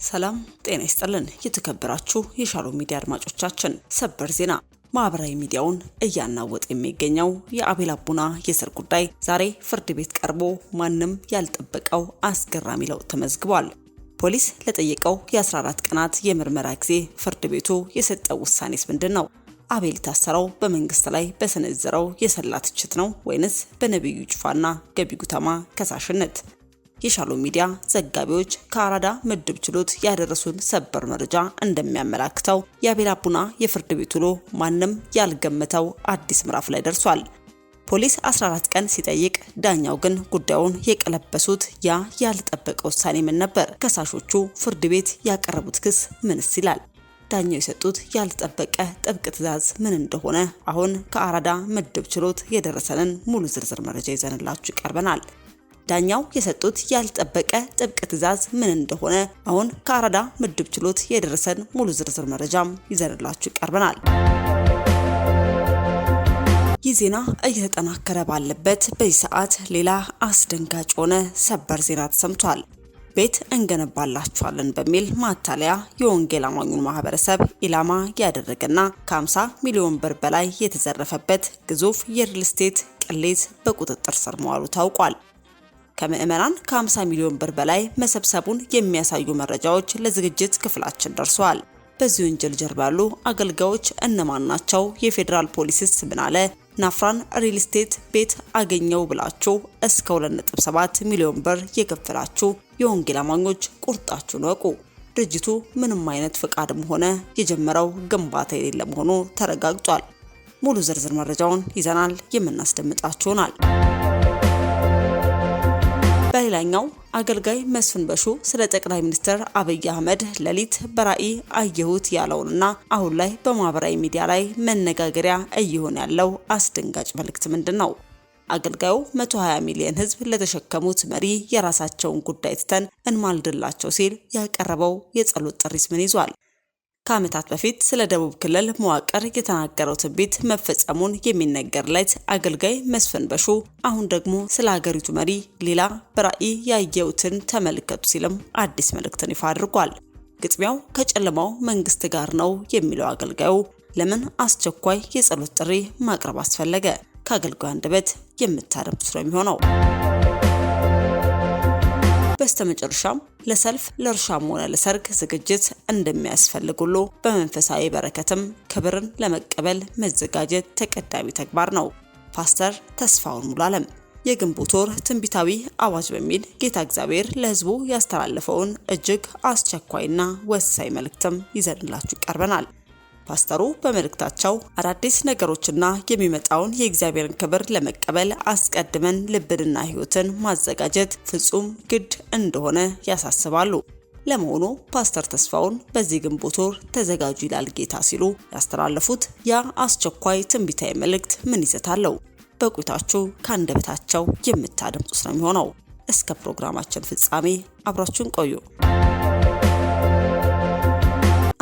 ሰላም ጤና ይስጥልን የተከበራችሁ የሻሎም ሚዲያ አድማጮቻችን፣ ሰበር ዜና። ማህበራዊ ሚዲያውን እያናወጠ የሚገኘው የአቤል አቡና የእስር ጉዳይ ዛሬ ፍርድ ቤት ቀርቦ ማንም ያልጠበቀው አስገራሚ ለውጥ ተመዝግቧል። ፖሊስ ለጠየቀው የ14 ቀናት የምርመራ ጊዜ ፍርድ ቤቱ የሰጠው ውሳኔስ ምንድነው? አቤል ታሰረው በመንግስት ላይ በሰነዘረው የሰላ ትችት ነው ወይንስ በነብዩ ጩፋና ገቢ ጉተማ ከሳሽነት? የሻሎም ሚዲያ ዘጋቢዎች ከአራዳ ምድብ ችሎት ያደረሱን ሰበር መረጃ እንደሚያመላክተው የአቤል አቡና የፍርድ ቤት ውሎ ማንም ያልገመተው አዲስ ምዕራፍ ላይ ደርሷል። ፖሊስ 14 ቀን ሲጠይቅ ዳኛው ግን ጉዳዩን የቀለበሱት ያ ያልተጠበቀ ውሳኔ ምን ነበር? ከሳሾቹ ፍርድ ቤት ያቀረቡት ክስ ምንስ ይላል? ዳኛው የሰጡት ያልተጠበቀ ጥብቅ ትዕዛዝ ምን እንደሆነ አሁን ከአራዳ ምድብ ችሎት የደረሰንን ሙሉ ዝርዝር መረጃ ይዘንላችሁ ቀርበናል። ዳኛው የሰጡት ያልተጠበቀ ጥብቅ ትዕዛዝ ምን እንደሆነ አሁን ከአራዳ ምድብ ችሎት የደረሰን ሙሉ ዝርዝር መረጃም ይዘንላችሁ ቀርበናል። ይህ ዜና እየተጠናከረ ባለበት በዚህ ሰዓት ሌላ አስደንጋጭ ሆነ ሰበር ዜና ተሰምቷል። ቤት እንገነባላችኋለን በሚል ማታለያ የወንጌል አማኙን ማህበረሰብ ኢላማ ያደረገና ከ50 ሚሊዮን ብር በላይ የተዘረፈበት ግዙፍ የሪል ስቴት ቅሌት በቁጥጥር ስር መዋሉ ታውቋል። ከምዕመናን ከ50 ሚሊዮን ብር በላይ መሰብሰቡን የሚያሳዩ መረጃዎች ለዝግጅት ክፍላችን ደርሰዋል። በዚህ ወንጀል ጀርባ ያሉ አገልጋዮች እነማን ናቸው? የፌዴራል ፖሊስስ ምን አለ? ናፍራን ሪል ስቴት ቤት አገኘው ብላችሁ እስከ 2.7 ሚሊዮን ብር የከፈላችሁ የወንጌል አማኞች ቁርጣችሁን ወቁ። ድርጅቱ ምንም አይነት ፍቃድም ሆነ የጀመረው ግንባታ የሌለ መሆኑ ተረጋግጧል። ሙሉ ዝርዝር መረጃውን ይዘናል፣ የምናስደምጣችሁናል። በሌላኛው አገልጋይ መስፍን በሹ ስለ ጠቅላይ ሚኒስትር አብይ አህመድ ሌሊት በራእይ አየሁት ያለውንና አሁን ላይ በማህበራዊ ሚዲያ ላይ መነጋገሪያ እየሆነ ያለው አስደንጋጭ መልእክት ምንድነው? አገልጋዩ 120 ሚሊዮን ህዝብ ለተሸከሙት መሪ የራሳቸውን ጉዳይ ትተን እንማልድላቸው ሲል ያቀረበው የጸሎት ጥሪስ ምን ይዟል? ከዓመታት በፊት ስለ ደቡብ ክልል መዋቅር የተናገረው ትንቢት መፈጸሙን የሚነገርለት አገልጋይ መስፍን በሹ አሁን ደግሞ ስለ ሀገሪቱ መሪ ሌላ በራእይ ያየሁትን ተመልከቱ ሲልም አዲስ መልእክትን ይፋ አድርጓል። ግጥሚያው ከጨለማው መንግስት ጋር ነው የሚለው አገልጋዩ ለምን አስቸኳይ የጸሎት ጥሪ ማቅረብ አስፈለገ? ከአገልጋዩ አንደበት የምታደምጡት ነው የሚሆነው። በስተመጨረሻም ለሰልፍ ለእርሻም ሆነ ለሰርግ ዝግጅት እንደሚያስፈልግ ሁሉ በመንፈሳዊ በረከትም ክብርን ለመቀበል መዘጋጀት ተቀዳሚ ተግባር ነው። ፓስተር ተስፋውን ሙሉዓለም የግንቦት ወር ትንቢታዊ አዋጅ በሚል ጌታ እግዚአብሔር ለህዝቡ ያስተላለፈውን እጅግ አስቸኳይና ወሳኝ መልእክትም ይዘንላችሁ ቀርበናል። ፓስተሩ በመልእክታቸው አዳዲስ ነገሮችና የሚመጣውን የእግዚአብሔርን ክብር ለመቀበል አስቀድመን ልብንና ህይወትን ማዘጋጀት ፍጹም ግድ እንደሆነ ያሳስባሉ። ለመሆኑ ፓስተር ተስፋውን በዚህ ግንቦት ወር ተዘጋጁ ይላል ጌታ ሲሉ ያስተላለፉት ያ አስቸኳይ ትንቢታዊ መልእክት ምን ይዘት አለው? በቆይታችሁ ከአንደበታቸው የምታደምጡት ነው የሚሆነው። እስከ ፕሮግራማችን ፍጻሜ አብራችሁን ቆዩ።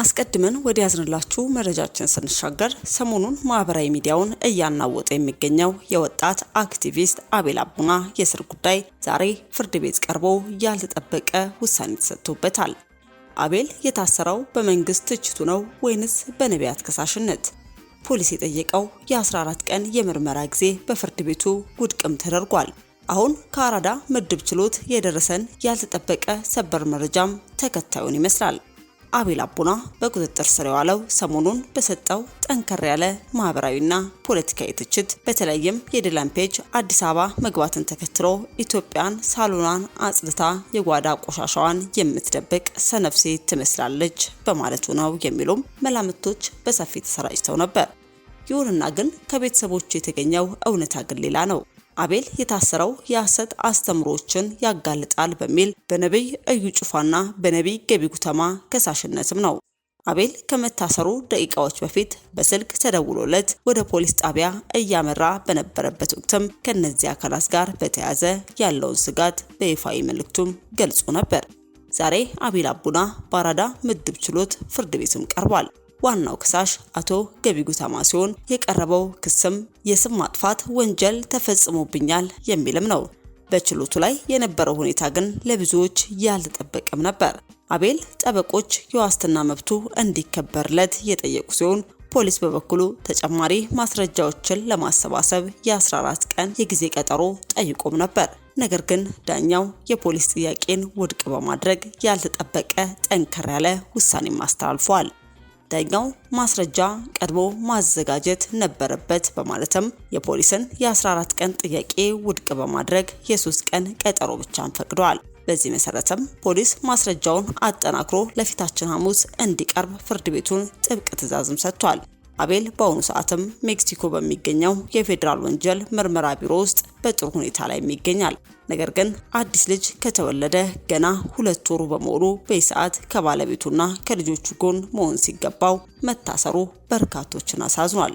አስቀድመን ወደ ያዝንላችሁ መረጃችን ስንሻገር ሰሞኑን ማህበራዊ ሚዲያውን እያናወጠ የሚገኘው የወጣት አክቲቪስት አቤል አቡና የእስር ጉዳይ ዛሬ ፍርድ ቤት ቀርቦ ያልተጠበቀ ውሳኔ ተሰጥቶበታል። አቤል የታሰረው በመንግስት ትችቱ ነው ወይንስ በነቢያት ከሳሽነት? ፖሊስ የጠየቀው የ14 ቀን የምርመራ ጊዜ በፍርድ ቤቱ ውድቅም ተደርጓል። አሁን ከአራዳ ምድብ ችሎት የደረሰን ያልተጠበቀ ሰበር መረጃም ተከታዩን ይመስላል። አቤል አቡና በቁጥጥር ስር የዋለው ሰሞኑን በሰጠው ጠንከር ያለ ማህበራዊና ፖለቲካዊ ትችት በተለይም የዲላን ፔጅ አዲስ አበባ መግባትን ተከትሎ ኢትዮጵያን ሳሎናን አጽድታ የጓዳ ቆሻሻዋን የምትደብቅ ሰነፍ ሴት ትመስላለች በማለቱ ነው የሚሉም መላምቶች በሰፊ ተሰራጭተው ነበር። ይሁንና ግን ከቤተሰቦቹ የተገኘው እውነታ ግን ሌላ ነው። አቤል የታሰረው የሐሰት አስተምሮችን ያጋልጣል በሚል በነብይ እዩ ጩፋና በነብይ ገቢ ጉተማ ከሳሽነትም ነው። አቤል ከመታሰሩ ደቂቃዎች በፊት በስልክ ተደውሎለት ወደ ፖሊስ ጣቢያ እያመራ በነበረበት ወቅትም ከነዚህ አካላት ጋር በተያያዘ ያለውን ስጋት በይፋዊ መልእክቱም ገልጾ ነበር። ዛሬ አቤል አቡና በአራዳ ምድብ ችሎት ፍርድ ቤትም ቀርቧል። ዋናው ከሳሽ አቶ ገቢ ጉተማ ሲሆን የቀረበው ክስም የስም ማጥፋት ወንጀል ተፈጽሞብኛል የሚልም ነው። በችሎቱ ላይ የነበረው ሁኔታ ግን ለብዙዎች ያልተጠበቀም ነበር። አቤል ጠበቆች የዋስትና መብቱ እንዲከበርለት የጠየቁ ሲሆን ፖሊስ በበኩሉ ተጨማሪ ማስረጃዎችን ለማሰባሰብ የ14 ቀን የጊዜ ቀጠሮ ጠይቆም ነበር። ነገር ግን ዳኛው የፖሊስ ጥያቄን ውድቅ በማድረግ ያልተጠበቀ ጠንከር ያለ ውሳኔም አስተላልፏል። ዳኛው ማስረጃ ቀድሞ ማዘጋጀት ነበረበት በማለትም የፖሊስን የ14 ቀን ጥያቄ ውድቅ በማድረግ የ3 ቀን ቀጠሮ ብቻን ፈቅደዋል። በዚህ መሰረትም ፖሊስ ማስረጃውን አጠናክሮ ለፊታችን ሐሙስ እንዲቀርብ ፍርድ ቤቱን ጥብቅ ትዕዛዝም ሰጥቷል። አቤል በአሁኑ ሰዓትም ሜክሲኮ በሚገኘው የፌዴራል ወንጀል ምርመራ ቢሮ ውስጥ በጥሩ ሁኔታ ላይ ይገኛል። ነገር ግን አዲስ ልጅ ከተወለደ ገና 2 ወሩ በመሆኑ በሰዓት ከባለቤቱና ከልጆቹ ጎን መሆን ሲገባው መታሰሩ በርካቶችን አሳዝኗል።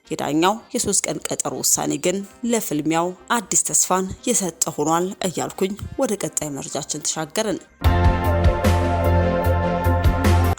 የዳኛው የ3 ቀን ቀጠሮ ውሳኔ ግን ለፍልሚያው አዲስ ተስፋን የሰጠ ሆኗል እያልኩኝ ወደ ቀጣይ መረጃችን ተሻገርን።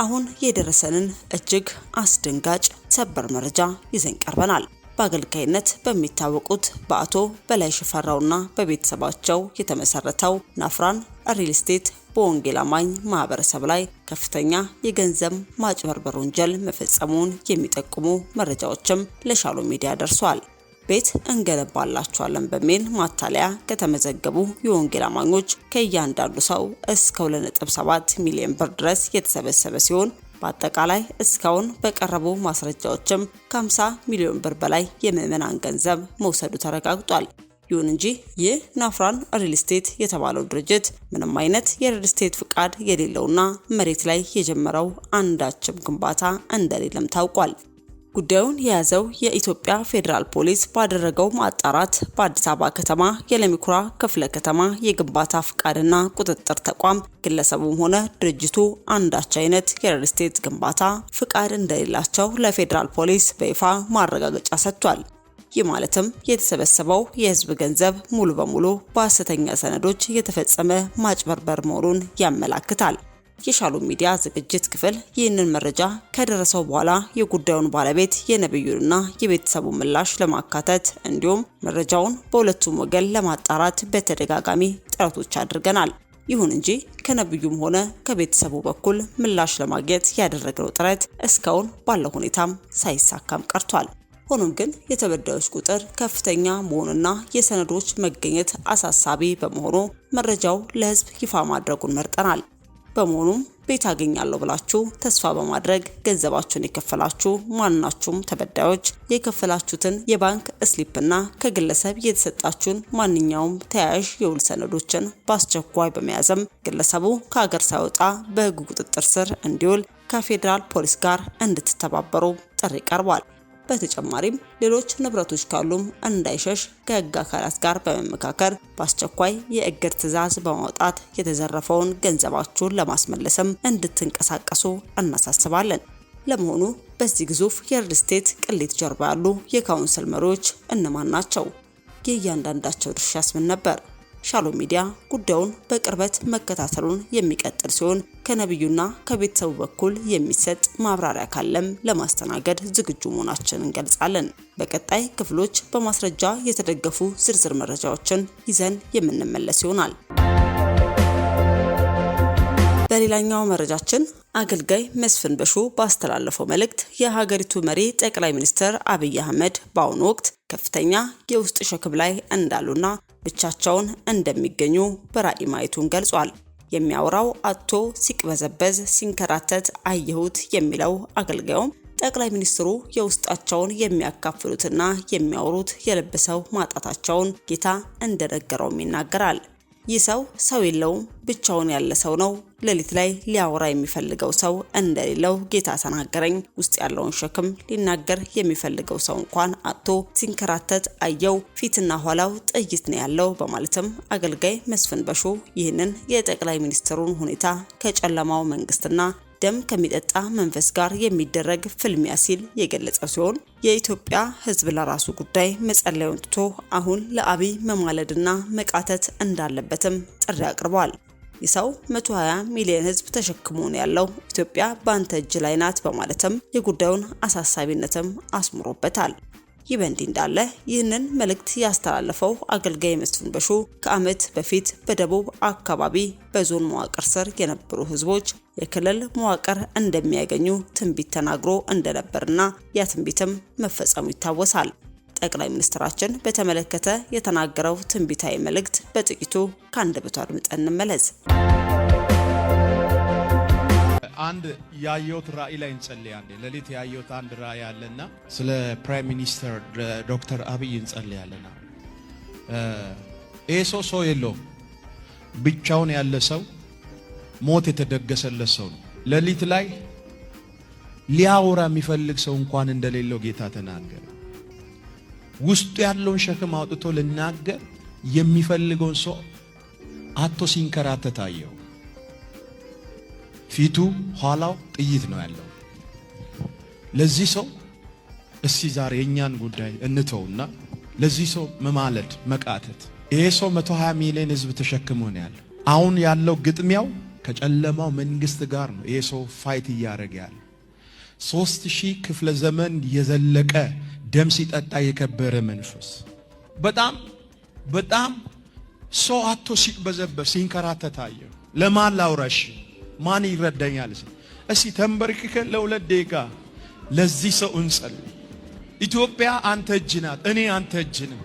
አሁን የደረሰንን እጅግ አስደንጋጭ ሰበር መረጃ ይዘን ቀርበናል። በአገልጋይነት በሚታወቁት በአቶ በላይ ሽፈራውና በቤተሰባቸው የተመሰረተው ናፍራን ሪል ስቴት በወንጌል አማኝ ማህበረሰብ ላይ ከፍተኛ የገንዘብ ማጭበርበር ወንጀል መፈጸሙን የሚጠቁሙ መረጃዎችም ለሻሎም ሚዲያ ደርሷል። ቤት እንገነባላችኋለን በሚል ማታለያ ከተመዘገቡ የወንጌል አማኞች ከእያንዳንዱ ሰው እስከ 2.7 ሚሊዮን ብር ድረስ የተሰበሰበ ሲሆን በአጠቃላይ እስካሁን በቀረቡ ማስረጃዎችም ከ50 ሚሊዮን ብር በላይ የምዕመናን ገንዘብ መውሰዱ ተረጋግጧል። ይሁን እንጂ ይህ ናፍራን ሪል ስቴት የተባለው ድርጅት ምንም አይነት የሪል ስቴት ፍቃድ የሌለውና መሬት ላይ የጀመረው አንዳችም ግንባታ እንደሌለም ታውቋል። ጉዳዩን የያዘው የኢትዮጵያ ፌዴራል ፖሊስ ባደረገው ማጣራት በአዲስ አበባ ከተማ የለሚኩራ ክፍለ ከተማ የግንባታ ፍቃድና ቁጥጥር ተቋም ግለሰቡም ሆነ ድርጅቱ አንዳች አይነት የሪል ስቴት ግንባታ ፍቃድ እንደሌላቸው ለፌዴራል ፖሊስ በይፋ ማረጋገጫ ሰጥቷል። ይህ ማለትም የተሰበሰበው የህዝብ ገንዘብ ሙሉ በሙሉ በሐሰተኛ ሰነዶች የተፈጸመ ማጭበርበር መሆኑን ያመላክታል። የሻሎም ሚዲያ ዝግጅት ክፍል ይህንን መረጃ ከደረሰው በኋላ የጉዳዩን ባለቤት የነብዩንና የቤተሰቡን ምላሽ ለማካተት እንዲሁም መረጃውን በሁለቱም ወገን ለማጣራት በተደጋጋሚ ጥረቶች አድርገናል። ይሁን እንጂ ከነብዩም ሆነ ከቤተሰቡ በኩል ምላሽ ለማግኘት ያደረግነው ጥረት እስካሁን ባለው ሁኔታም ሳይሳካም ቀርቷል። ሆኖም ግን የተበዳዮች ቁጥር ከፍተኛ መሆኑና የሰነዶች መገኘት አሳሳቢ በመሆኑ መረጃው ለህዝብ ይፋ ማድረጉን መርጠናል። በመሆኑም ቤት አገኛለሁ ብላችሁ ተስፋ በማድረግ ገንዘባችሁን የከፈላችሁ ማናችሁም ተበዳዮች የከፈላችሁትን የባንክ ስሊፕና ከግለሰብ የተሰጣችሁን ማንኛውም ተያያዥ የውል ሰነዶችን በአስቸኳይ በመያዝም ግለሰቡ ከሀገር ሳይወጣ በህግ ቁጥጥር ስር እንዲውል ከፌዴራል ፖሊስ ጋር እንድትተባበሩ ጥሪ ቀርቧል። በተጨማሪም ሌሎች ንብረቶች ካሉም እንዳይሸሽ ከህግ አካላት ጋር በመመካከር በአስቸኳይ የእግድ ትዕዛዝ በማውጣት የተዘረፈውን ገንዘባችሁን ለማስመለስም እንድትንቀሳቀሱ እናሳስባለን። ለመሆኑ በዚህ ግዙፍ የሪል ስቴት ቅሌት ጀርባ ያሉ የካውንስል መሪዎች እነማን ናቸው? የእያንዳንዳቸው ድርሻስ ምን ነበር? ሻሎም ሚዲያ ጉዳዩን በቅርበት መከታተሉን የሚቀጥል ሲሆን ከነብዩና ከቤተሰቡ በኩል የሚሰጥ ማብራሪያ ካለም ለማስተናገድ ዝግጁ መሆናችንን እንገልጻለን። በቀጣይ ክፍሎች በማስረጃ የተደገፉ ዝርዝር መረጃዎችን ይዘን የምንመለስ ይሆናል። በሌላኛው መረጃችን አገልጋይ መስፍን በሹ ባስተላለፈው መልእክት የሀገሪቱ መሪ ጠቅላይ ሚኒስትር አብይ አህመድ በአሁኑ ወቅት ከፍተኛ የውስጥ ሸክም ላይ እንዳሉና ብቻቸውን እንደሚገኙ በራእይ ማየቱን ገልጿል። የሚያወራው አቶ ሲቅበዘበዝ ሲንከራተት አየሁት የሚለው አገልጋዩም ጠቅላይ ሚኒስትሩ የውስጣቸውን የሚያካፍሉትና የሚያወሩት የለበሰው ማጣታቸውን ጌታ እንደነገረውም ይናገራል። ይህ ሰው የለውም፣ ብቻውን ያለ ሰው ነው። ሌሊት ላይ ሊያወራ የሚፈልገው ሰው እንደሌለው ጌታ ተናገረኝ። ውስጥ ያለውን ሸክም ሊናገር የሚፈልገው ሰው እንኳን አጥቶ ሲንከራተት አየው። ፊትና ኋላው ጥይት ነው ያለው በማለትም አገልጋይ መስፍን በሹ ይህንን የጠቅላይ ሚኒስትሩን ሁኔታ ከጨለማው መንግስትና ደም ከሚጠጣ መንፈስ ጋር የሚደረግ ፍልሚያ ሲል የገለጸ ሲሆን የኢትዮጵያ ሕዝብ ለራሱ ጉዳይ መጸለዩን ትቶ አሁን ለአብይ መማለድና መቃተት እንዳለበትም ጥሪ አቅርቧል። ይሰው 120 ሚሊዮን ሕዝብ ተሸክሞ ነው ያለው፣ ኢትዮጵያ በአንተ እጅ ላይ ናት በማለትም የጉዳዩን አሳሳቢነትም አስምሮበታል። ይህ በእንዲህ እንዳለ ይህንን መልእክት ያስተላለፈው አገልጋይ መስፍን በሹ ከዓመት በፊት በደቡብ አካባቢ በዞን መዋቅር ስር የነበሩ ህዝቦች የክልል መዋቅር እንደሚያገኙ ትንቢት ተናግሮ እንደነበርና ያ ትንቢትም መፈጸሙ ይታወሳል። ጠቅላይ ሚኒስትራችን በተመለከተ የተናገረው ትንቢታዊ መልእክት በጥቂቱ ከአንደበቱ አድምጠን እንመለስ። አንድ ያየሁት ራእይ ላይ እንጸልያለን። ሌሊት ያየሁት አንድ ራእይ አለና ስለ ፕራይም ሚኒስተር ዶክተር አብይ እንጸልያለና ሰው የለውም፣ ብቻውን ያለ ሰው፣ ሞት የተደገሰለት ሰው ነው። ሌሊት ላይ ሊያወራ የሚፈልግ ሰው እንኳን እንደሌለው ጌታ ተናገረ። ውስጡ ያለውን ሸክም አውጥቶ ልናገር የሚፈልገውን ሰው አቶ ሲንከራተት አየው። ፊቱ ኋላው ጥይት ነው ያለው። ለዚህ ሰው እስቲ ዛሬ የኛን ጉዳይ እንተውና ለዚህ ሰው መማለድ መቃተት። ይሄ ሰው 120 ሚሊዮን ህዝብ ተሸክሞ ነው ያለው። አሁን ያለው ግጥሚያው ከጨለማው መንግስት ጋር ነው። ይሄ ሰው ፋይት እያደረገ ያለው 3000 ክፍለ ዘመን የዘለቀ ደም ሲጠጣ የከበረ መንፈስ በጣም ሰው አቶ ሲበዘበዝ ሲንከራተት አየው። ለማን ላውራሽ? ማን ይረዳኛል? እስቲ ተንበርክከን ለሁለት ደቂቃ ለዚህ ሰው እንጸልይ። ኢትዮጵያ አንተ እጅ ናት፣ እኔ አንተ እጅ ነኝ።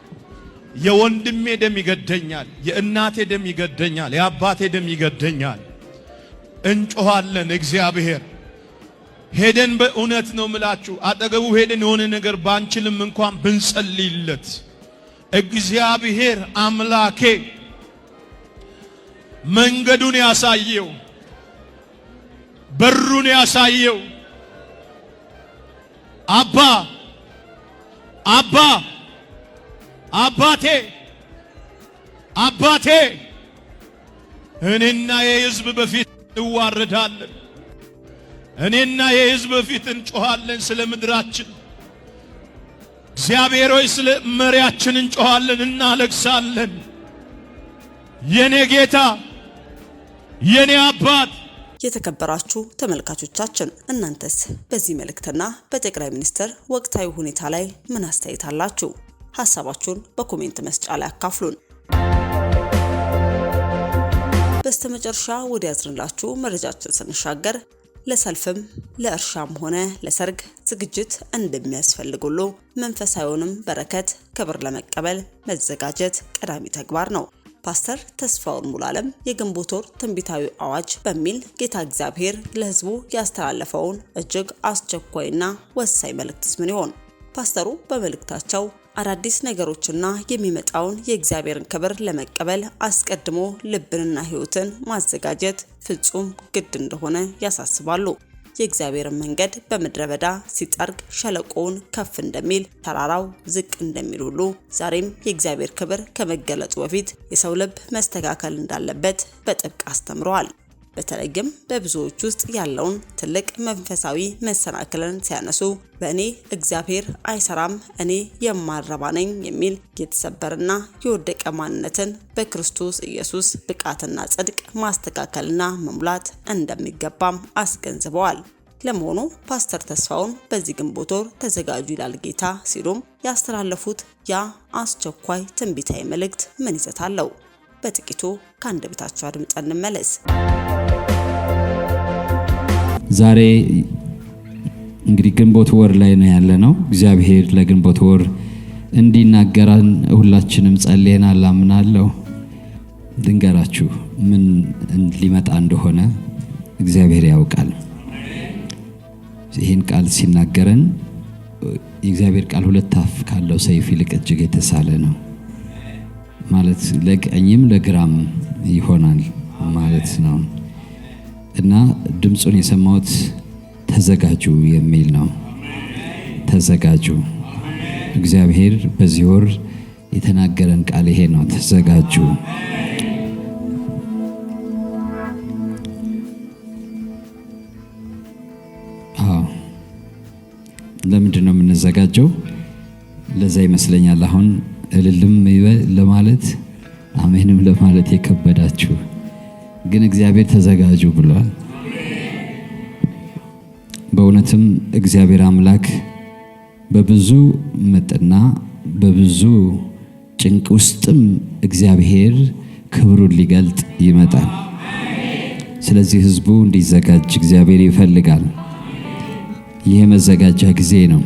የወንድሜ ደም ይገደኛል፣ የእናቴ ደም ይገደኛል፣ የአባቴ ደም ይገደኛል። እንጮሃለን። እግዚአብሔር ሄደን በእውነት ነው ምላችሁ አጠገቡ ሄደን የሆነ ነገር ባንችልም እንኳን ብንጸልይለት እግዚአብሔር አምላኬ መንገዱን ያሳየው፣ በሩን ያሳየው። አባቴ እኔና የሕዝብ በፊት እንዋረዳለን። እኔና የሕዝብ በፊት እንጮሃለን ስለ ምድራችን። እግዚአብሔር ሆይ ስለ መሪያችን እንጮሃለን፣ እናለቅሳለን። የኔ ጌታ የኔ አባት። የተከበራችሁ ተመልካቾቻችን እናንተስ በዚህ መልእክትና በጠቅላይ ሚኒስትር ወቅታዊ ሁኔታ ላይ ምን አስተያየት አላችሁ? ሐሳባችሁን በኮሜንት መስጫ ላይ አካፍሉን። በስተመጨረሻ ወደ ያዝንላችሁ መረጃችን ስንሻገር ለሰልፍም ለእርሻም ሆነ ለሰርግ ዝግጅት እንደሚያስፈልግ ሁሉ መንፈሳዊውንም በረከት ክብር ለመቀበል መዘጋጀት ቀዳሚ ተግባር ነው። ፓስተር ተስፋውን ሙሉዓለም የግንቦት ወር ትንቢታዊ አዋጅ በሚል ጌታ እግዚአብሔር ለሕዝቡ ያስተላለፈውን እጅግ አስቸኳይና ወሳኝ መልእክትስ ምን ይሆን? ፓስተሩ በመልእክታቸው አዳዲስ ነገሮችና የሚመጣውን የእግዚአብሔርን ክብር ለመቀበል አስቀድሞ ልብንና ሕይወትን ማዘጋጀት ፍጹም ግድ እንደሆነ ያሳስባሉ። የእግዚአብሔርን መንገድ በምድረ በዳ ሲጠርግ ሸለቆውን ከፍ እንደሚል ተራራው ዝቅ እንደሚል ሁሉ ዛሬም የእግዚአብሔር ክብር ከመገለጹ በፊት የሰው ልብ መስተካከል እንዳለበት በጥብቅ አስተምረዋል። በተለይም በብዙዎች ውስጥ ያለውን ትልቅ መንፈሳዊ መሰናክልን ሲያነሱ በእኔ እግዚአብሔር አይሰራም፣ እኔ የማረባ ነኝ የሚል የተሰበረና የወደቀ ማንነትን በክርስቶስ ኢየሱስ ብቃትና ጽድቅ ማስተካከልና መሙላት እንደሚገባም አስገንዝበዋል። ለመሆኑ ፓስተር ተስፋውን በዚህ ግንቦት ወር ተዘጋጁ ይላል ጌታ ሲሉም ያስተላለፉት ያ አስቸኳይ ትንቢታዊ መልእክት ምን ይዘት አለው? በጥቂቱ ከአንደበታቸው አድምጠን እንመለስ። ዛሬ እንግዲህ ግንቦት ወር ላይ ነው ያለነው። እግዚአብሔር ለግንቦት ወር እንዲናገራን ሁላችንም ጸልየናል አምናለሁ። ድንገራችሁ ምን ሊመጣ እንደሆነ እግዚአብሔር ያውቃል። ይህን ቃል ሲናገረን የእግዚአብሔር ቃል ሁለት አፍ ካለው ሰይፍ ይልቅ እጅግ የተሳለ ነው ማለት ለቀኝም ለግራም ይሆናል ማለት ነው እና ድምጹን የሰማሁት ተዘጋጁ የሚል ነው። ተዘጋጁ። እግዚአብሔር በዚህ ወር የተናገረን ቃል ይሄ ነው። ተዘጋጁ። ለምንድን ነው የምንዘጋጀው? ለዛ ይመስለኛል አሁን እልልም ለማለት አሜንም ለማለት የከበዳችሁ፣ ግን እግዚአብሔር ተዘጋጁ ብሏል። በእውነትም እግዚአብሔር አምላክ በብዙ ምጥና በብዙ ጭንቅ ውስጥም እግዚአብሔር ክብሩን ሊገልጥ ይመጣል። ስለዚህ ህዝቡ እንዲዘጋጅ እግዚአብሔር ይፈልጋል። ይህ መዘጋጃ ጊዜ ነው።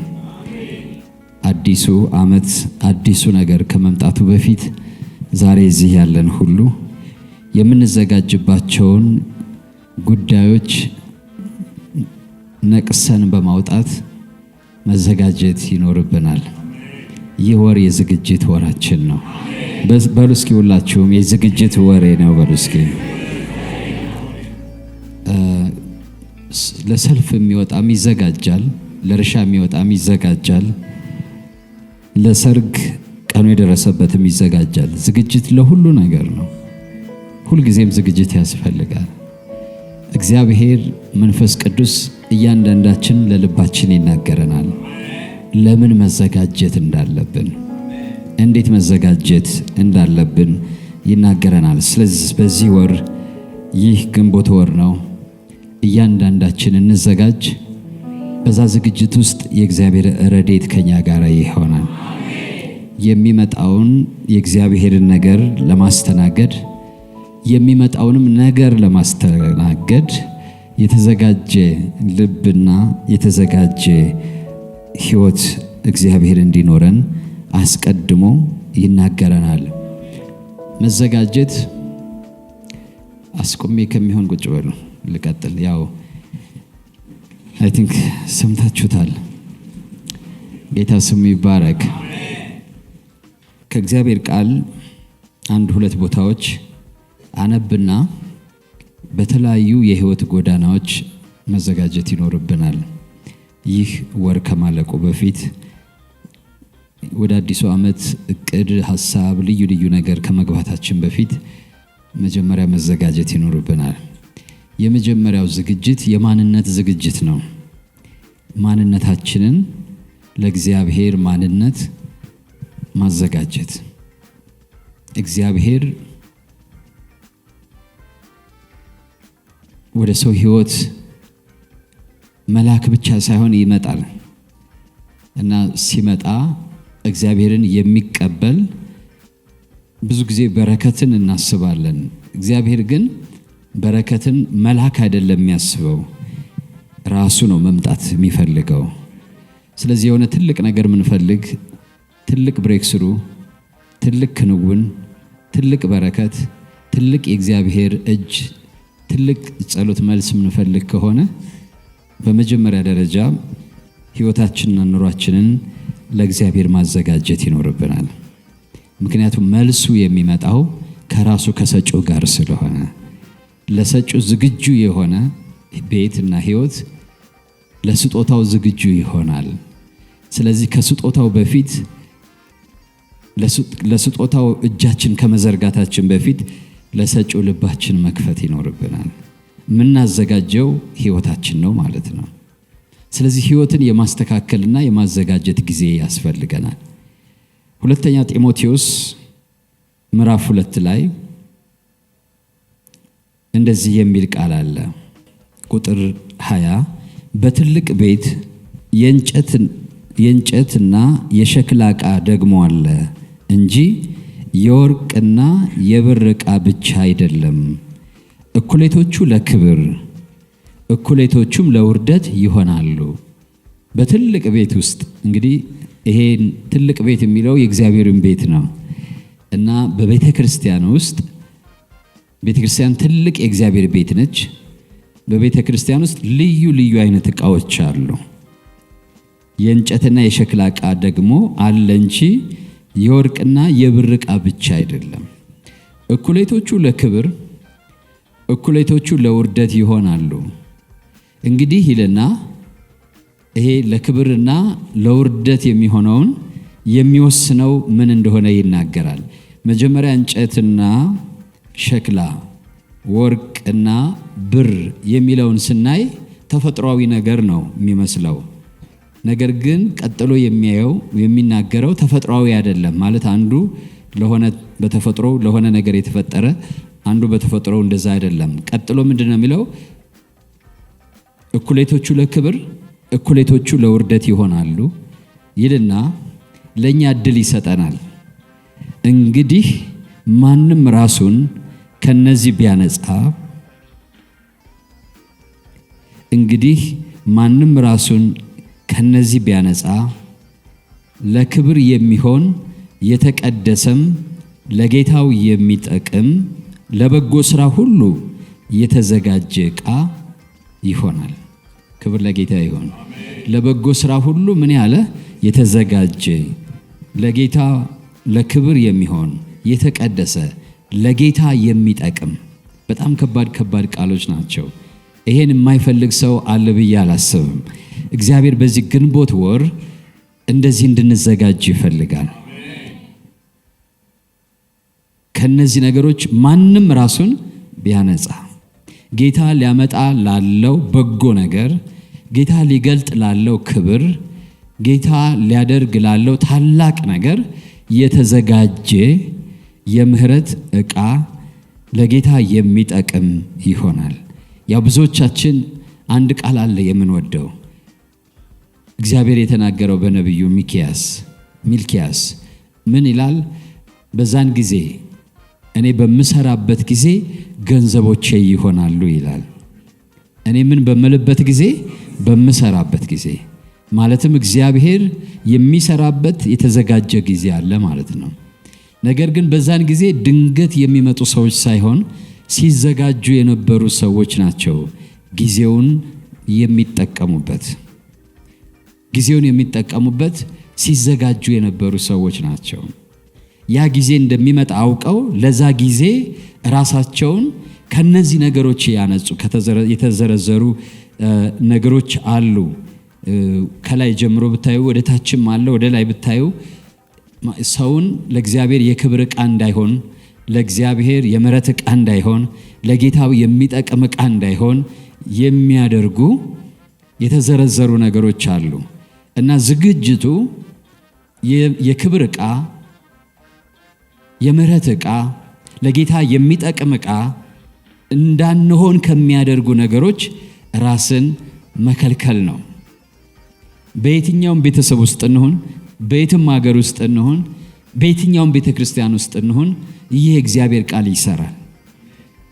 አዲሱ ዓመት አዲሱ ነገር ከመምጣቱ በፊት ዛሬ እዚህ ያለን ሁሉ የምንዘጋጅባቸውን ጉዳዮች ነቅሰን በማውጣት መዘጋጀት ይኖርብናል። ይህ ወር የዝግጅት ወራችን ነው። በሉ እስኪ ሁላችሁም የዝግጅት ወሬ ነው በሉ እስኪ። ለሰልፍ የሚወጣም ይዘጋጃል፣ ለእርሻ የሚወጣም ይዘጋጃል፣ ለሰርግ ቀኑ የደረሰበትም ይዘጋጃል። ዝግጅት ለሁሉ ነገር ነው። ሁልጊዜም ዝግጅት ያስፈልጋል። እግዚአብሔር መንፈስ ቅዱስ እያንዳንዳችን ለልባችን ይናገረናል። ለምን መዘጋጀት እንዳለብን፣ እንዴት መዘጋጀት እንዳለብን ይናገረናል። ስለዚህ በዚህ ወር ይህ ግንቦት ወር ነው። እያንዳንዳችን እንዘጋጅ። በዛ ዝግጅት ውስጥ የእግዚአብሔር ረድኤት ከኛ ጋር ይሆናል። የሚመጣውን የእግዚአብሔርን ነገር ለማስተናገድ የሚመጣውንም ነገር ለማስተናገድ የተዘጋጀ ልብና የተዘጋጀ ሕይወት እግዚአብሔር እንዲኖረን አስቀድሞ ይናገረናል። መዘጋጀት አስቆሜ ከሚሆን ቁጭ በሉ ልቀጥል። ያው አይ ቲንክ ሰምታችሁታል። ጌታ ስሙ ይባረክ። ከእግዚአብሔር ቃል አንድ ሁለት ቦታዎች አነብና በተለያዩ የህይወት ጎዳናዎች መዘጋጀት ይኖርብናል። ይህ ወር ከማለቁ በፊት ወደ አዲሱ ዓመት እቅድ፣ ሐሳብ፣ ልዩ ልዩ ነገር ከመግባታችን በፊት መጀመሪያ መዘጋጀት ይኖርብናል። የመጀመሪያው ዝግጅት የማንነት ዝግጅት ነው። ማንነታችንን ለእግዚአብሔር ማንነት ማዘጋጀት። እግዚአብሔር ወደ ሰው ህይወት መልአክ ብቻ ሳይሆን ይመጣል እና ሲመጣ እግዚአብሔርን የሚቀበል ብዙ ጊዜ በረከትን እናስባለን። እግዚአብሔር ግን በረከትን መልአክ አይደለም የሚያስበው፣ ራሱ ነው መምጣት የሚፈልገው። ስለዚህ የሆነ ትልቅ ነገር ምንፈልግ፣ ትልቅ ብሬክስሩ፣ ትልቅ ክንውን፣ ትልቅ በረከት፣ ትልቅ የእግዚአብሔር እጅ፣ ትልቅ ጸሎት መልስ ምንፈልግ ከሆነ በመጀመሪያ ደረጃ ህይወታችንና ኑሯችንን ለእግዚአብሔር ማዘጋጀት ይኖርብናል። ምክንያቱም መልሱ የሚመጣው ከራሱ ከሰጪው ጋር ስለሆነ ለሰጪው ዝግጁ የሆነ ቤትና ህይወት ለስጦታው ዝግጁ ይሆናል። ስለዚህ ከስጦታው በፊት ለስጦታው እጃችን ከመዘርጋታችን በፊት ለሰጪው ልባችን መክፈት ይኖርብናል። የምናዘጋጀው ህይወታችን ነው ማለት ነው። ስለዚህ ህይወትን የማስተካከልና የማዘጋጀት ጊዜ ያስፈልገናል። ሁለተኛ ጢሞቴዎስ ምዕራፍ 2 ላይ እንደዚህ የሚል ቃል አለ። ቁጥር 20 በትልቅ ቤት የእንጨትና የሸክላ ዕቃ ደግሞ አለ እንጂ የወርቅና የብር ዕቃ ብቻ አይደለም። እኩሌቶቹ ለክብር እኩሌቶቹም ለውርደት ይሆናሉ። በትልቅ ቤት ውስጥ እንግዲህ ይሄን ትልቅ ቤት የሚለው የእግዚአብሔርን ቤት ነው እና በቤተ ክርስቲያን ውስጥ ቤተ ክርስቲያን ትልቅ የእግዚአብሔር ቤት ነች። በቤተ ክርስቲያን ውስጥ ልዩ ልዩ አይነት ዕቃዎች አሉ። የእንጨትና የሸክላ ዕቃ ደግሞ አለ እንጂ የወርቅና የብር ዕቃ ብቻ አይደለም። እኩሌቶቹ ለክብር እኩሌቶቹ ለውርደት ይሆናሉ። እንግዲህ ይልና ይሄ ለክብርና ለውርደት የሚሆነውን የሚወስነው ምን እንደሆነ ይናገራል። መጀመሪያ እንጨትና ሸክላ፣ ወርቅና ብር የሚለውን ስናይ ተፈጥሯዊ ነገር ነው የሚመስለው። ነገር ግን ቀጥሎ የሚናገረው ተፈጥሯዊ አይደለም ማለት አንዱ ለሆነ በተፈጥሮ ለሆነ ነገር የተፈጠረ አንዱ በተፈጥሮ እንደዛ አይደለም። ቀጥሎ ምንድነው የሚለው? እኩሌቶቹ ለክብር እኩሌቶቹ ለውርደት ይሆናሉ። ይልና ለኛ እድል ይሰጠናል። እንግዲህ ማንም ራሱን ከነዚህ ቢያነጻ ለክብር የሚሆን የተቀደሰም ለጌታው የሚጠቅም ለበጎ ሥራ ሁሉ የተዘጋጀ ዕቃ ይሆናል። ክብር ለጌታ ይሁን። ለበጎ ሥራ ሁሉ ምን ያለ የተዘጋጀ ለጌታ ለክብር የሚሆን የተቀደሰ ለጌታ የሚጠቅም። በጣም ከባድ ቃሎች ናቸው። ይሄን የማይፈልግ ሰው አለ ብዬ አላስብም። እግዚአብሔር በዚህ ግንቦት ወር እንደዚህ እንድንዘጋጅ ይፈልጋል። ከነዚህ ነገሮች ማንም ራሱን ቢያነጻ ጌታ ሊያመጣ ላለው በጎ ነገር፣ ጌታ ሊገልጥ ላለው ክብር፣ ጌታ ሊያደርግ ላለው ታላቅ ነገር የተዘጋጀ የምህረት ዕቃ ለጌታ የሚጠቅም ይሆናል። ያው ብዙዎቻችን አንድ ቃል አለ የምንወደው እግዚአብሔር የተናገረው በነቢዩ ሚልኪያስ ምን ይላል? በዛን ጊዜ እኔ በምሰራበት ጊዜ ገንዘቦቼ ይሆናሉ ይላል። እኔ ምን በምልበት ጊዜ? በምሰራበት ጊዜ ማለትም እግዚአብሔር የሚሰራበት የተዘጋጀ ጊዜ አለ ማለት ነው። ነገር ግን በዛን ጊዜ ድንገት የሚመጡ ሰዎች ሳይሆን ሲዘጋጁ የነበሩ ሰዎች ናቸው ጊዜውን የሚጠቀሙበት ሲዘጋጁ የነበሩ ሰዎች ናቸው። ያ ጊዜ እንደሚመጣ አውቀው ለዛ ጊዜ ራሳቸውን ከነዚህ ነገሮች ያነጹ። የተዘረዘሩ ነገሮች አሉ። ከላይ ጀምሮ ብታዩ ወደ ታችም አለ። ወደ ላይ ብታዩ ሰውን ለእግዚአብሔር የክብር ዕቃ እንዳይሆን፣ ለእግዚአብሔር የምሕረት ዕቃ እንዳይሆን፣ ለጌታው የሚጠቅም ዕቃ እንዳይሆን የሚያደርጉ የተዘረዘሩ ነገሮች አሉ እና ዝግጅቱ የክብር ዕቃ፣ የምሕረት ዕቃ፣ ለጌታ የሚጠቅም ዕቃ እንዳንሆን ከሚያደርጉ ነገሮች ራስን መከልከል ነው። በየትኛውም ቤተሰብ ውስጥ እንሁን፣ በየትም ሀገር ውስጥ እንሁን፣ በየትኛውም ቤተ ክርስቲያን ውስጥ እንሁን፣ ይህ የእግዚአብሔር ቃል ይሰራል።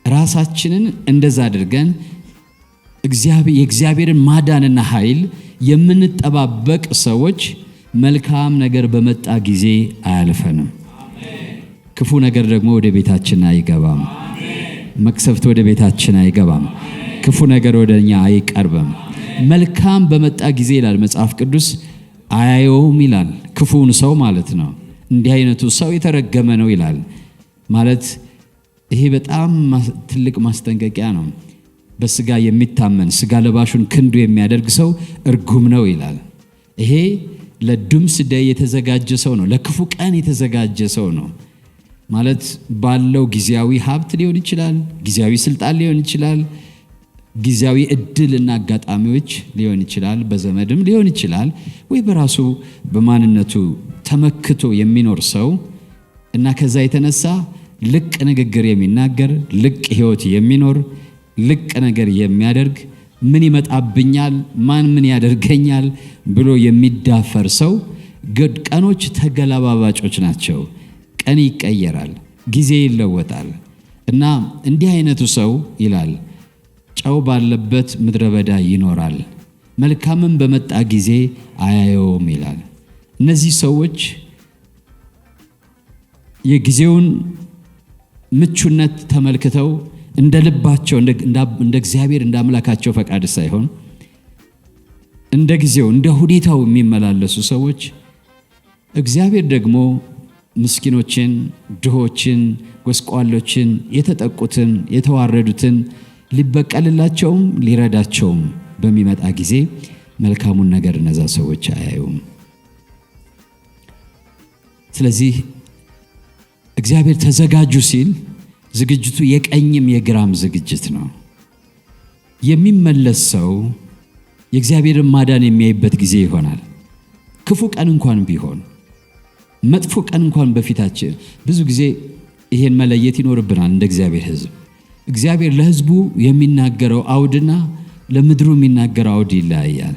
ራሳችንን እንደዛ አድርገን የእግዚአብሔርን ማዳንና ኃይል የምንጠባበቅ ሰዎች መልካም ነገር በመጣ ጊዜ አያልፈንም። ክፉ ነገር ደግሞ ወደ ቤታችን አይገባም። መቅሰፍት ወደ ቤታችን አይገባም። ክፉ ነገር ወደኛ አይቀርብም። መልካም በመጣ ጊዜ ይላል መጽሐፍ ቅዱስ አያየውም ይላል። ክፉውን ሰው ማለት ነው። እንዲህ አይነቱ ሰው የተረገመ ነው ይላል። ማለት ይሄ በጣም ትልቅ ማስጠንቀቂያ ነው። በስጋ የሚታመን ስጋ ለባሹን ክንዱ የሚያደርግ ሰው እርጉም ነው ይላል። ይሄ ለዱምስ ደይ የተዘጋጀ ሰው ነው። ለክፉ ቀን የተዘጋጀ ሰው ነው። ማለት ባለው ጊዜያዊ ሀብት ሊሆን ይችላል፣ ጊዜያዊ ስልጣን ሊሆን ይችላል፣ ጊዜያዊ እድልና አጋጣሚዎች ሊሆን ይችላል፣ በዘመድም ሊሆን ይችላል፣ ወይ በራሱ በማንነቱ ተመክቶ የሚኖር ሰው እና ከዛ የተነሳ ልቅ ንግግር የሚናገር፣ ልቅ ህይወት የሚኖር፣ ልቅ ነገር የሚያደርግ፣ ምን ይመጣብኛል፣ ማን ምን ያደርገኛል ብሎ የሚዳፈር ሰው ቀኖች ተገላባባጮች ናቸው። ቀን ይቀየራል፣ ጊዜ ይለወጣል እና እንዲህ አይነቱ ሰው ይላል ጨው ባለበት ምድረ በዳ ይኖራል፣ መልካምም በመጣ ጊዜ አያየውም ይላል። እነዚህ ሰዎች የጊዜውን ምቹነት ተመልክተው እንደ ልባቸው እንደ እግዚአብሔር እንደ አምላካቸው ፈቃድ ሳይሆን እንደ ጊዜው እንደ ሁኔታው የሚመላለሱ ሰዎች እግዚአብሔር ደግሞ ምስኪኖችን፣ ድሆችን፣ ጎስቋሎችን፣ የተጠቁትን፣ የተዋረዱትን ሊበቀልላቸውም ሊረዳቸውም በሚመጣ ጊዜ መልካሙን ነገር እነዛ ሰዎች አያዩም። ስለዚህ እግዚአብሔር ተዘጋጁ ሲል ዝግጅቱ የቀኝም የግራም ዝግጅት ነው። የሚመለስ ሰው የእግዚአብሔርን ማዳን የሚያይበት ጊዜ ይሆናል። ክፉ ቀን እንኳን ቢሆን መጥፎ ቀን እንኳን በፊታችን ብዙ ጊዜ ይሄን መለየት ይኖርብናል። እንደ እግዚአብሔር ሕዝብ እግዚአብሔር ለሕዝቡ የሚናገረው አውድና ለምድሩ የሚናገረው አውድ ይለያያል።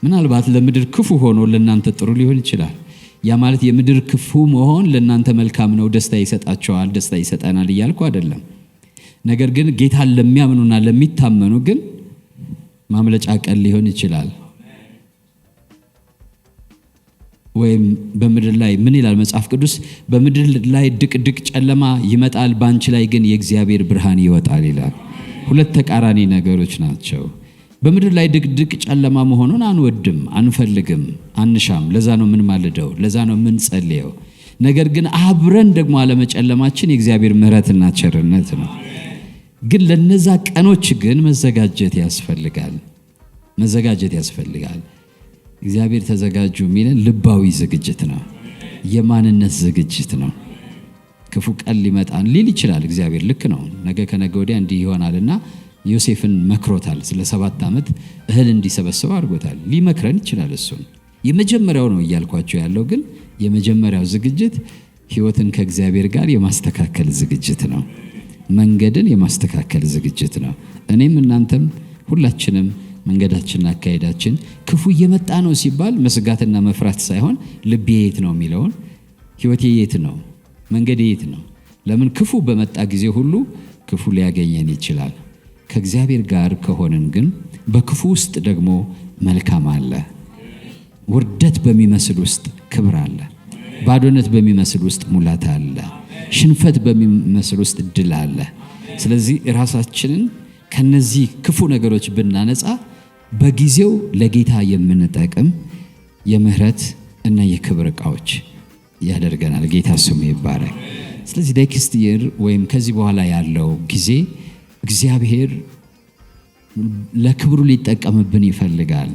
ምናልባት ለምድር ክፉ ሆኖ ለእናንተ ጥሩ ሊሆን ይችላል። ያ ማለት የምድር ክፉ መሆን ለእናንተ መልካም ነው፣ ደስታ ይሰጣቸዋል፣ ደስታ ይሰጠናል እያልኩ አይደለም። ነገር ግን ጌታን ለሚያምኑና ለሚታመኑ ግን ማምለጫ ቀን ሊሆን ይችላል። ወይም በምድር ላይ ምን ይላል መጽሐፍ ቅዱስ? በምድር ላይ ድቅድቅ ጨለማ ይመጣል፣ ባንቺ ላይ ግን የእግዚአብሔር ብርሃን ይወጣል ይላል። ሁለት ተቃራኒ ነገሮች ናቸው። በምድር ላይ ድቅድቅ ጨለማ መሆኑን አንወድም፣ አንፈልግም፣ አንሻም። ለዛ ነው ምን ማልደው፣ ለዛ ነው ምን ጸልየው። ነገር ግን አብረን ደግሞ አለመጨለማችን የእግዚአብሔር ምሕረትና ቸርነት ነው። ግን ለነዛ ቀኖች ግን መዘጋጀት ያስፈልጋል። እግዚአብሔር ተዘጋጁ የሚለን ልባዊ ዝግጅት ነው፣ የማንነት ዝግጅት ነው። ክፉ ቀን ሊመጣን ሊል ይችላል እግዚአብሔር። ልክ ነው። ነገ ከነገ ወዲያ እንዲህ ይሆናልና ዮሴፍን መክሮታል። ስለ 7 ዓመት እህል እንዲሰበስብ አድርጎታል። ሊመክረን ይችላል። እሱን የመጀመሪያው ነው እያልኳቸው ያለው ግን የመጀመሪያው ዝግጅት ሕይወትን ከእግዚአብሔር ጋር የማስተካከል ዝግጅት ነው። መንገድን የማስተካከል ዝግጅት ነው። እኔም እናንተም ሁላችንም መንገዳችንና አካሄዳችን ክፉ እየመጣ ነው ሲባል መስጋትና መፍራት ሳይሆን ልቤ የት ነው የሚለውን፣ ሕይወቴ የት ነው፣ መንገዴ የት ነው። ለምን ክፉ በመጣ ጊዜ ሁሉ ክፉ ሊያገኘን ይችላል። ከእግዚአብሔር ጋር ከሆንን ግን በክፉ ውስጥ ደግሞ መልካም አለ። ውርደት በሚመስል ውስጥ ክብር አለ። ባዶነት በሚመስል ውስጥ ሙላት አለ። ሽንፈት በሚመስል ውስጥ ድል አለ። ስለዚህ ራሳችንን ከነዚህ ክፉ ነገሮች ብናነጻ በጊዜው ለጌታ የምንጠቅም የምህረት እና የክብር ዕቃዎች ያደርገናል። ጌታ ስሙ ይባረክ። ስለዚህ ኔክስት ይር ወይም ከዚህ በኋላ ያለው ጊዜ እግዚአብሔር ለክብሩ ሊጠቀምብን ይፈልጋል።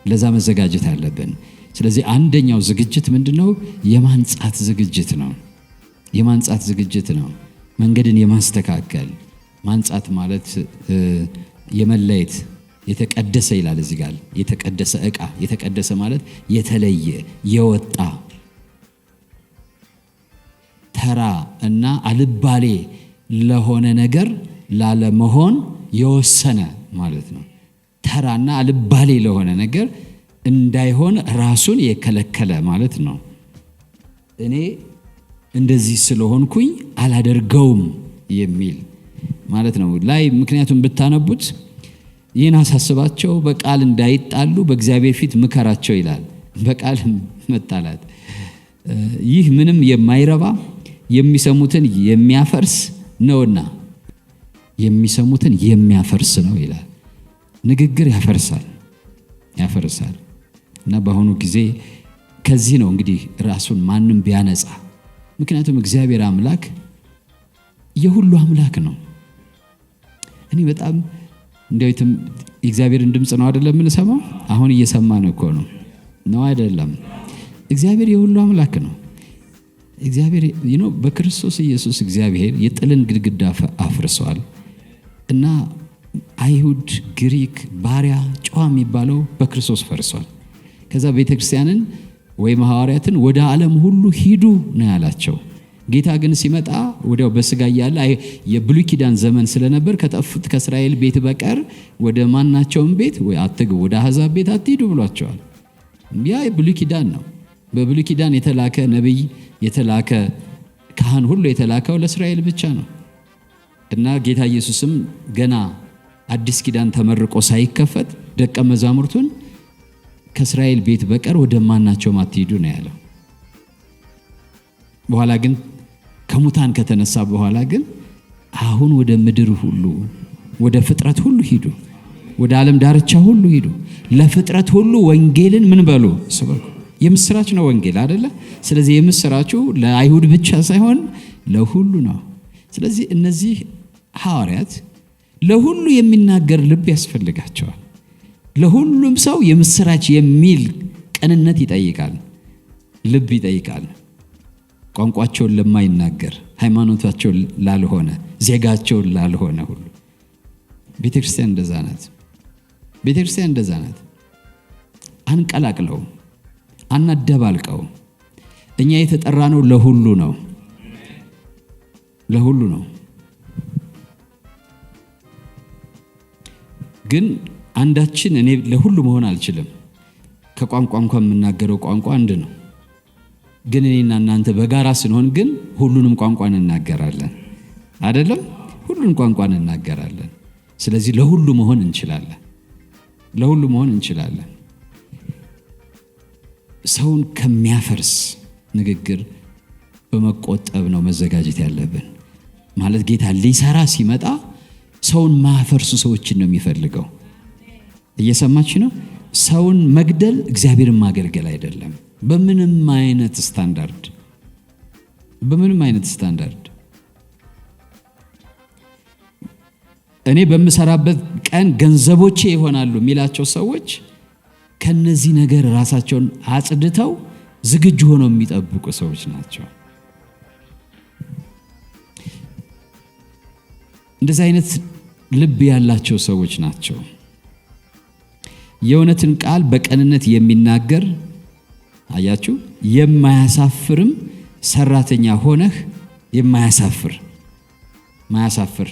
ለዛ መዘጋጀት አለብን። ስለዚህ አንደኛው ዝግጅት ምንድነው? የማንጻት ዝግጅት ነው። የማንጻት ዝግጅት ነው። መንገድን የማስተካከል ማንጻት ማለት የመለየት የተቀደሰ ይላል እዚህ ጋር የተቀደሰ ዕቃ። የተቀደሰ ማለት የተለየ የወጣ ተራ እና አልባሌ ለሆነ ነገር ላለመሆን የወሰነ ማለት ነው። ተራና አልባሌ ለሆነ ነገር እንዳይሆን ራሱን የከለከለ ማለት ነው። እኔ እንደዚህ ስለሆንኩኝ አላደርገውም የሚል ማለት ነው ላይ ምክንያቱም ብታነቡት ይህን አሳስባቸው በቃል እንዳይጣሉ በእግዚአብሔር ፊት ምከራቸው ይላል። በቃል መጣላት ይህ ምንም የማይረባ የሚሰሙትን የሚያፈርስ ነውና የሚሰሙትን የሚያፈርስ ነው ይላል። ንግግር ያፈርሳል። እና በአሁኑ ጊዜ ከዚህ ነው እንግዲህ ራሱን ማንም ቢያነጻ። ምክንያቱም እግዚአብሔር አምላክ የሁሉ አምላክ ነው። እኔ በጣም እንደውም እግዚአብሔርን ድምጽ ነው አይደለም የምንሰማው? አሁን እየሰማን እኮ ነው አይደለም? እግዚአብሔር የሁሉ አምላክ ነው። እግዚአብሔር በክርስቶስ ኢየሱስ እግዚአብሔር የጥልን ግድግዳ አፍርሷል። እና አይሁድ፣ ግሪክ፣ ባሪያ፣ ጨዋ የሚባለው በክርስቶስ ፈርሷል። ከዛ ቤተክርስቲያንን ወይም ሐዋርያትን ወደ ዓለም ሁሉ ሂዱ ነው ያላቸው። ጌታ ግን ሲመጣ ወዲያው በስጋ ያለ የብሉይ ኪዳን ዘመን ስለነበር ከጠፉት ከእስራኤል ቤት በቀር ወደ ማናቸውም ቤት ወይ አትግቡ፣ ወደ አሕዛብ ቤት አትሂዱ ብሏቸዋል። ያ የብሉይ ኪዳን ነው። በብሉይ ኪዳን የተላከ ነቢይ የተላከ ካህን ሁሉ የተላከው ለእስራኤል ብቻ ነው። እና ጌታ ኢየሱስም ገና አዲስ ኪዳን ተመርቆ ሳይከፈት ደቀ መዛሙርቱን ከእስራኤል ቤት በቀር ወደ ማናቸውም አትሂዱ ነው ያለው። በኋላ ግን ከሙታን ከተነሳ በኋላ ግን አሁን ወደ ምድር ሁሉ ወደ ፍጥረት ሁሉ ሂዱ፣ ወደ ዓለም ዳርቻ ሁሉ ሂዱ፣ ለፍጥረት ሁሉ ወንጌልን ምን በሉ ስበኩ። የምስራች ነው ወንጌል አይደለ? ስለዚህ የምስራቹ ለአይሁድ ብቻ ሳይሆን ለሁሉ ነው። ስለዚህ እነዚህ ሐዋርያት ለሁሉ የሚናገር ልብ ያስፈልጋቸዋል። ለሁሉም ሰው የምስራች የሚል ቅንነት ይጠይቃል፣ ልብ ይጠይቃል። ቋንቋቸውን ለማይናገር ሃይማኖታቸው ላልሆነ ዜጋቸው ላልሆነ ሁሉ ቤተክርስቲያን እንደዛ ናት። አንቀላቅለው፣ አናደባልቀው። እኛ የተጠራነው ለሁሉ ነው። ግን አንዳችን እኔ ለሁሉ መሆን አልችልም፣ ከቋንቋ እንኳን የምናገረው ቋንቋ አንድ ነው። ግን እኔና እናንተ በጋራ ስንሆን ግን ሁሉንም ቋንቋ እንናገራለን አይደለም? ሁሉንም ቋንቋ እንናገራለን። ስለዚህ ለሁሉ መሆን እንችላለን። ለሁሉ መሆን እንችላለን። ሰውን ከሚያፈርስ ንግግር በመቆጠብ ነው መዘጋጀት ያለብን። ማለት ጌታ ሊሰራ ሲመጣ ሰውን ማፈርሱ ሰዎችን ነው የሚፈልገው። እየሰማች ነው? ሰውን መግደል እግዚአብሔርን ማገልገል አይደለም። በምንም አይነት ስታንዳርድ እኔ በምሰራበት ቀን ገንዘቦቼ ይሆናሉ የሚላቸው ሰዎች ከነዚህ ነገር ራሳቸውን አጽድተው ዝግጁ ሆነው የሚጠብቁ ሰዎች ናቸው። እንደዚህ አይነት ልብ ያላቸው ሰዎች ናቸው። የእውነትን ቃል በቀንነት የሚናገር አያችሁ፣ የማያሳፍርም ሰራተኛ ሆነህ ማያሳፍር።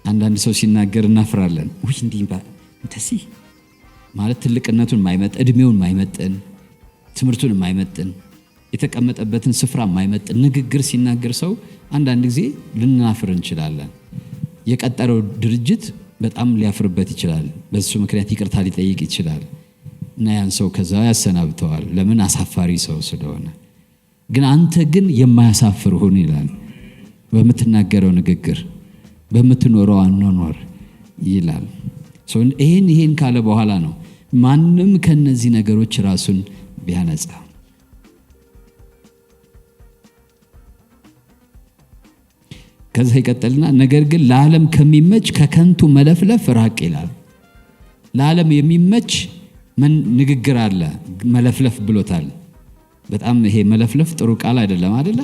አንዳንድ ሰው ሲናገር እናፍራለን። ወይ እንደዚህ ማለት ትልቅነቱን ማይመጥን፣ እድሜውን ማይመጥን፣ ትምህርቱን ማይመጥን፣ የተቀመጠበትን ስፍራ ማይመጥን ንግግር ሲናገር ሰው አንዳንድ ጊዜ ልናፍር እንችላለን። የቀጠረው ድርጅት በጣም ሊያፍርበት ይችላል። በሱ ምክንያት ይቅርታ ሊጠይቅ ይችላል እና ያን ሰው ከዛ ያሰናብተዋል። ለምን? አሳፋሪ ሰው ስለሆነ። ግን አንተ ግን የማያሳፍር ሁን ይላል። በምትናገረው ንግግር፣ በምትኖረው አኗኗር ይላል። ይሄን ካለ በኋላ ነው ማንም ከነዚህ ነገሮች ራሱን ቢያነጻ። ከዛ ይቀጥልና ነገር ግን ለዓለም ከሚመች ከከንቱ መለፍለፍ ራቅ ይላል። ለዓለም የሚመች ንግግር አለ፣ መለፍለፍ ብሎታል። በጣም ይሄ መለፍለፍ ጥሩ ቃል አይደለም አይደለ?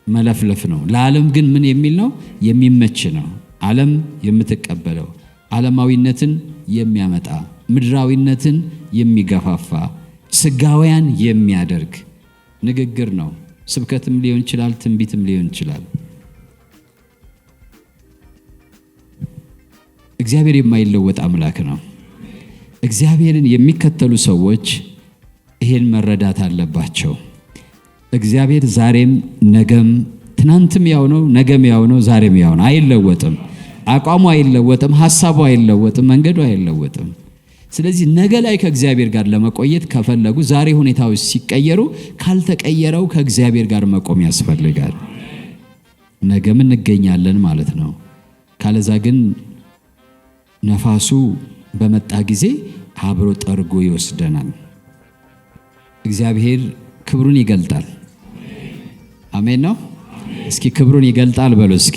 መለፍለፍ ነው። ለዓለም ግን ምን የሚል ነው? የሚመች ነው። ዓለም የምትቀበለው ዓለማዊነትን የሚያመጣ ምድራዊነትን የሚገፋፋ ስጋውያን የሚያደርግ ንግግር ነው። ስብከትም ሊሆን ይችላል፣ ትንቢትም ሊሆን ይችላል። እግዚአብሔር የማይለወጥ አምላክ ነው። እግዚአብሔርን የሚከተሉ ሰዎች ይሄን መረዳት አለባቸው። እግዚአብሔር ዛሬም ነገም ትናንትም ያው ነው፣ ነገም ያው ነው፣ ዛሬም ያው ነው። አይለወጥም። አቋሙ አይለወጥም፣ ሐሳቡ አይለወጥም፣ መንገዱ አይለወጥም። ስለዚህ ነገ ላይ ከእግዚአብሔር ጋር ለመቆየት ከፈለጉ ዛሬ ሁኔታዎች ሲቀየሩ ካልተቀየረው ከእግዚአብሔር ጋር መቆም ያስፈልጋል። ነገም እንገኛለን ማለት ነው። ካለዛ ግን ነፋሱ በመጣ ጊዜ አብሮ ጠርጎ ይወስደናል። እግዚአብሔር ክብሩን ይገልጣል። አሜን ነው። እስኪ ክብሩን ይገልጣል በሉ እስኪ።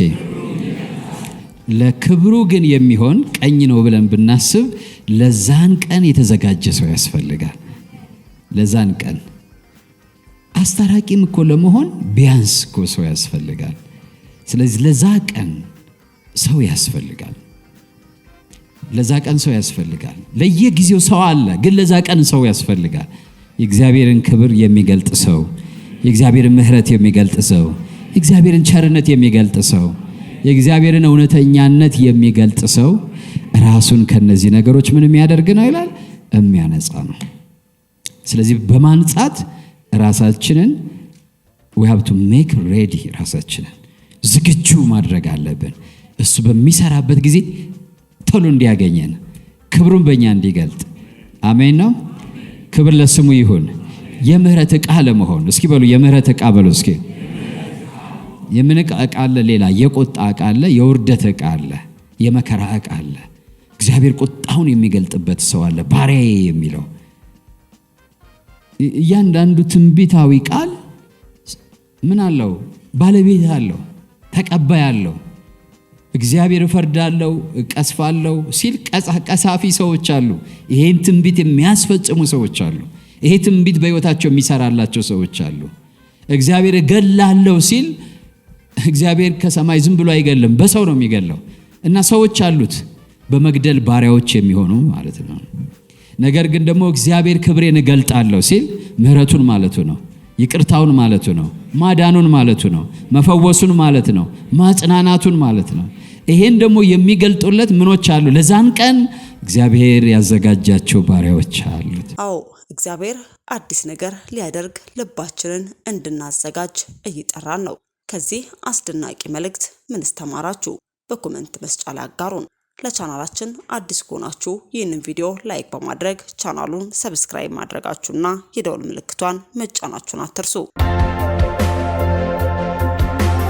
ለክብሩ ግን የሚሆን ቀኝ ነው ብለን ብናስብ ለዛን ቀን የተዘጋጀ ሰው ያስፈልጋል። ለዛን ቀን አስታራቂም እኮ ለመሆን ቢያንስ እኮ ሰው ያስፈልጋል። ስለዚህ ለዛ ቀን ሰው ያስፈልጋል። ለዛ ቀን ሰው ያስፈልጋል። ለየጊዜው ሰው አለ፣ ግን ለዛ ቀን ሰው ያስፈልጋል። የእግዚአብሔርን ክብር የሚገልጥ ሰው፣ የእግዚአብሔርን ምሕረት የሚገልጥ ሰው፣ የእግዚአብሔርን ቸርነት የሚገልጥ ሰው፣ የእግዚአብሔርን እውነተኛነት የሚገልጥ ሰው ራሱን ከነዚህ ነገሮች ምን የሚያደርግ ነው ይላል? የሚያነጻ ነው። ስለዚህ በማንጻት ራሳችንን we have to make ready ራሳችንን ዝግጁ ማድረግ አለብን። እሱ በሚሰራበት ጊዜ ቶሎ እንዲያገኘን ክብሩን በእኛ እንዲገልጥ። አሜን ነው። ክብር ለስሙ ይሁን። የምህረት ዕቃ ለመሆን እስኪ በሉ የምህረት ዕቃ በሉ እስኪ። የምን ዕቃ አለ? ሌላ የቁጣ ዕቃ አለ፣ የውርደት ዕቃ አለ፣ የመከራ ዕቃ አለ። እግዚአብሔር ቁጣውን የሚገልጥበት ሰው አለ፣ ባሪያዬ የሚለው። እያንዳንዱ ትንቢታዊ ቃል ምን አለው? ባለቤት አለው፣ ተቀባይ አለው። እግዚአብሔር እፈርዳለሁ እቀስፋለሁ ሲል ቀሳፊ ሰዎች አሉ። ይሄን ትንቢት የሚያስፈጽሙ ሰዎች አሉ። ይሄ ትንቢት በሕይወታቸው የሚሰራላቸው ሰዎች አሉ። እግዚአብሔር እገላለሁ ሲል እግዚአብሔር ከሰማይ ዝም ብሎ አይገልም፣ በሰው ነው የሚገለው። እና ሰዎች አሉት በመግደል ባሪያዎች የሚሆኑ ማለት ነው። ነገር ግን ደግሞ እግዚአብሔር ክብሬን እገልጣለሁ ሲል ምሕረቱን ማለቱ ነው፣ ይቅርታውን ማለቱ ነው፣ ማዳኑን ማለቱ ነው፣ መፈወሱን ማለት ነው፣ ማጽናናቱን ማለት ነው። ይሄን ደግሞ የሚገልጡለት ምኖች አሉ? ለዛን ቀን እግዚአብሔር ያዘጋጃቸው ባሪያዎች አሉት። አዎ እግዚአብሔር አዲስ ነገር ሊያደርግ ልባችንን እንድናዘጋጅ እየጠራን ነው። ከዚህ አስደናቂ መልእክት ምንስ ተማራችሁ? በኮሜንት መስጫ ላይ አጋሩን። ለቻናላችን አዲስ ከሆናችሁ ይህንን ቪዲዮ ላይክ በማድረግ ቻናሉን ሰብስክራይብ ማድረጋችሁና የደወል ምልክቷን መጫናችሁን አትርሱ።